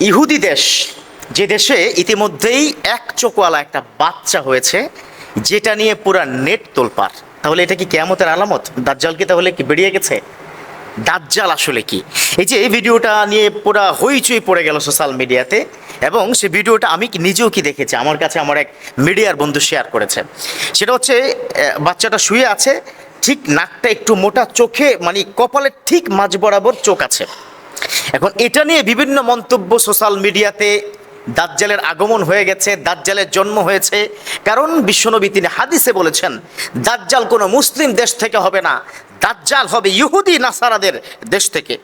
ইহুদি দেশ, যে দেশে ইতিমধ্যেই এক চোখওয়ালা একটা বাচ্চা হয়েছে, যেটা নিয়ে পুরা নেট তোলপাড়। তাহলে এটা কি কিয়ামতের আলামত? দাজ্জাল কি তাহলে কি বেরিয়ে গেছে? দাজ্জাল আসলে কি? এই যে এই ভিডিওটা নিয়ে পুরা হইচই পড়ে গেল সোশ্যাল মিডিয়াতে, এবং সেই ভিডিওটা আমি নিজেও কি দেখেছি, আমার কাছে আমার এক মিডিয়ার বন্ধু শেয়ার করেছে। সেটা হচ্ছে বাচ্চাটা শুয়ে আছে, ঠিক নাকটা একটু মোটা, চোখে মানে কপালের ঠিক মাঝ বরাবর চোখ আছে। এখন এটা নিয়ে বিভিন্ন মন্তব্য সোশ্যাল মিডিয়াতে, দাজ্জালের আগমন হয়ে গেছে, দাজ্জালের জন্ম হয়েছে। কারণ বিশ্বনবী তিনি হাদিসে বলেছেন, দাজ্জাল কোনো মুসলিম দেশ থেকে হবে না, দাজ্জাল হবে ইহুদি নাসারাদের দেশ থেকে।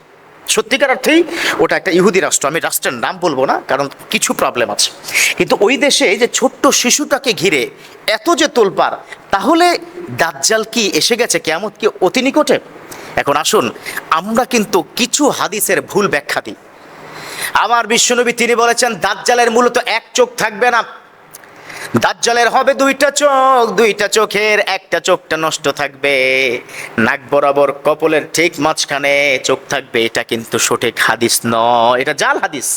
সত্যিকার অর্থেই ওটা একটা ইহুদি রাষ্ট্র, আমি রাষ্ট্রের নাম বলবো না কারণ কিছু প্রবলেম আছে। কিন্তু ওই দেশে যে ছোট্ট শিশুটাকে ঘিরে এত যে তোলপাড়, তাহলে দাজ্জাল কি এসে গেছে? কিয়ামত কি অতি নিকটে? এখন আসুন, আমরা কিন্তু কিছু হাদিসের ভুল ব্যাখ্যা দিই। আমার বিশ্বনবী তিনি বলেছেন দাজ্জালের মূলত এক চোখ থাকবে না, দাজ্জালের হবে দুইটা চোখ, দুইটা চোখের একটা চোখটা নষ্ট থাকবে, নাক বরাবর কপালের ঠিক মাঝখানে চোখ থাকবে। এটা কিন্তু সঠিক হাদিস নয়, এটা জাল হাদিস।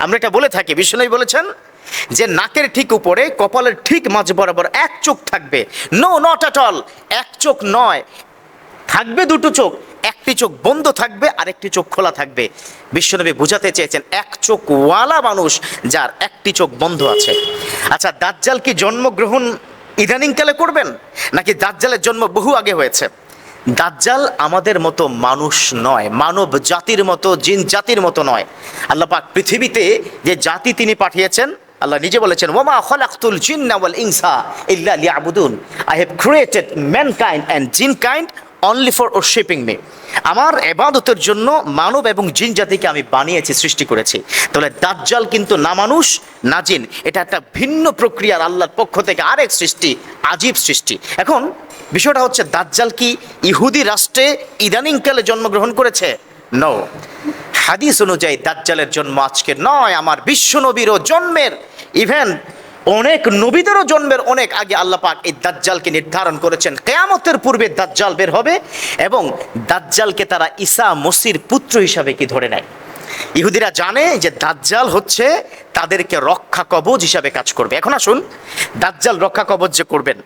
আমরা এটা বলে থাকি, বিশ্বনবী বলেছেন যে নাকের ঠিক উপরে কপালের ঠিক মাঝ বরাবর এক চোখ থাকবে। নো, নট অ্যাট অল, এক চোখ নয়, থাকবে দুটো চোখ, একটি চোখ বন্ধ থাকবে আর একটি চোখ খোলা থাকবে। বিশ্বনবী বোঝাতে চেয়েছেন এক চোখওয়ালা মানুষ যার একটি চোখ বন্ধ আছে। আচ্ছা, দাজ্জাল কি জন্মগ্রহণ ইদানিংকালে করবেন, নাকি দাজ্জালের জন্ম বহু আগে হয়েছে? দাজ্জাল আমাদের মতো মানুষ নয়, মানব জাতির মতো, জিন জাতির মতো নয়। আল্লাহ পাক পৃথিবীতে যে জাতি তিনি পাঠিয়েছেন, আল্লাহ নিজে বলেছেন, ওয়ামা খালাকতুল জিন্না ওয়াল ইনসা ইল্লা লিয়াবুদুন, I have created mankind and jinnkind only for worshipping me. আমার ইবাদতের জন্য মানব এবং জিন জাতিকে আমি বানিয়েছি, সৃষ্টি করেছি। তাহলে দাজ্জাল কিন্তু না মানুষ না জিন, এটা একটা ভিন্ন প্রক্রিয়ার আল্লাহর পক্ষ থেকে আরেক সৃষ্টি, আজীব সৃষ্টি। এখন বিষয়টা হচ্ছে, দাজ্জাল কি ইহুদি রাষ্ট্রে ইদানিংকালে জন্মগ্রহণ করেছে? নো, হাদিস অনুযায়ী দাজ্জালের জন্ম আজকে নয়, আমার বিশ্ব নবীরও জন্মের, ইভেন অনেক নবীদেরও জন্মের অনেক আগে আল্লাহ পাক এই দাজ্জালকে নির্ধারণ করেছেন। কিয়ামতের পূর্বে দাজ্জাল বের হবে, এবং দাজ্জালকে তারা ঈসা মসির পুত্র হিসাবে কি ধরে নেয়। ইহুদিরা জানে যে দাজ্জাল হচ্ছে তাদেরকে রক্ষা কবচ হিসাবে কাজ করবে। এখন আসুন, দাজ্জাল রক্ষা কবচ যে করবেন,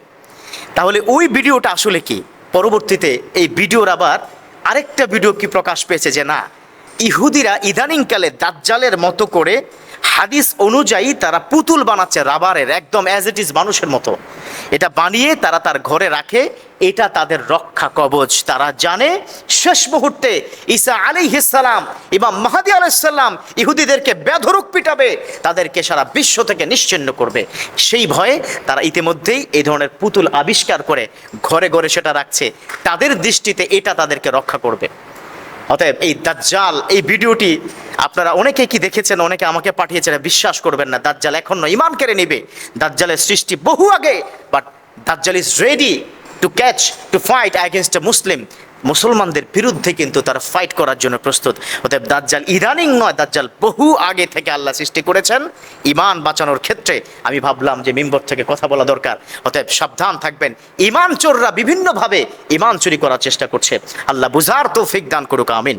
তাহলে ওই ভিডিওটা আসলে কি? পরবর্তীতে এই ভিডিওর আবার আরেকটা ভিডিও কি প্রকাশ পেয়েছে যে না, ইহুদিরা ইদানিংকালে দাজ্জালের মতো করে হাদিস অনুযায়ী তারা পুতুল বানাচ্ছে রাবারের, একদম অ্যাজ ইট ইজ মানুষের মতো। এটা বানিয়ে তারা তার ঘরে রাখে, এটা তাদের রক্ষা কবচ। তারা জানে শেষ মুহূর্তে ঈসা আলাইহিস সালাম, ইমাম মাহদী আলাইহিস সালাম ইহুদিদেরকে বেধড়ক পিটাবে, তাদেরকে সারা বিশ্ব থেকে নিশ্চিহ্ন করবে। সেই ভয়ে তারা ইতিমধ্যেই এই ধরনের পুতুল আবিষ্কার করে ঘরে ঘরে সেটা রাখছে, তাদের দৃষ্টিতে এটা তাদেরকে রক্ষা করবে। অতএব এই দাজ্জাল, এই ভিডিওটি আপনারা অনেকে কি দেখেছেন, অনেকে আমাকে পাঠিয়েছেন, বিশ্বাস করবেন না, দাজ্জাল এখন নয়, ইমান কেড়ে নিবে। দাজ্জালের সৃষ্টি বহু আগে, but Dajjal is ready to catch, to fight against a Muslim. মুসলমানদের বিরুদ্ধে কিন্তু তারা ফাইট করার জন্য প্রস্তুত। অতএব দাজ্জাল ইদানিং নয়, দাজ্জাল বহু আগে থেকে আল্লাহ সৃষ্টি করেছেন ইমান বাঁচানোর ক্ষেত্রে। আমি ভাবলাম যে মিম্বর থেকে কথা বলা দরকার। অতএব সাবধান থাকবেন, ইমান চোররা বিভিন্নভাবে ইমান চুরি করার চেষ্টা করছে। আল্লাহ বুঝার তৌফিক দান করুক, আমিন।